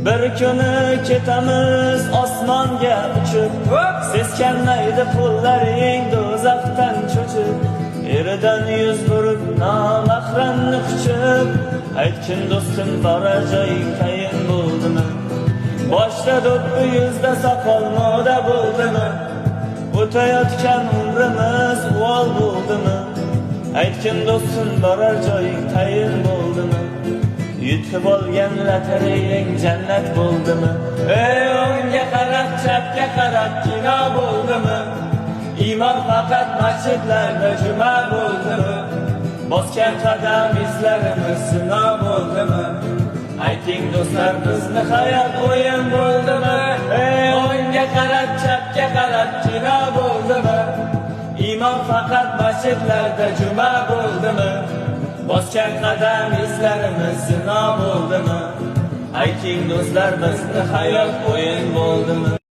Bir kuni ketamiz osmonga uchib, seskanmaydi pullaring do'zaxdan cho'chib. Eridan yuz burib nomahramni quchib, aytgin do'stim borar joying tayin bo'ldimi? Boshda do'ppi yuzda soqol moda bo'ldimi? O'tayotgan umrimiz uvol bo'ldimi? Aytgin do'stim borar joying tayin bo'ldimi? Yutib olgan lotereyang jannat bo'ldimi? Ey o'ngga qarab, chapga qarab kino bo'ldimi? Iymon faqat masjidlarda juma bo'ldimi? Bosgan qadam izlarimiz sinov bo'ldimi? Ayting do'stlar, bizni hayot o'yin bo'ldimi? Ey o'ngga qarab, chapga qarab kino bo'ldimi? Iymon faqat masjidlarda juma bo'ldimi? Bosgan qadam izlarimiz sinov bo'ldimi? Ayting do'stlar, bizni hayot o'yin bo'ldimi?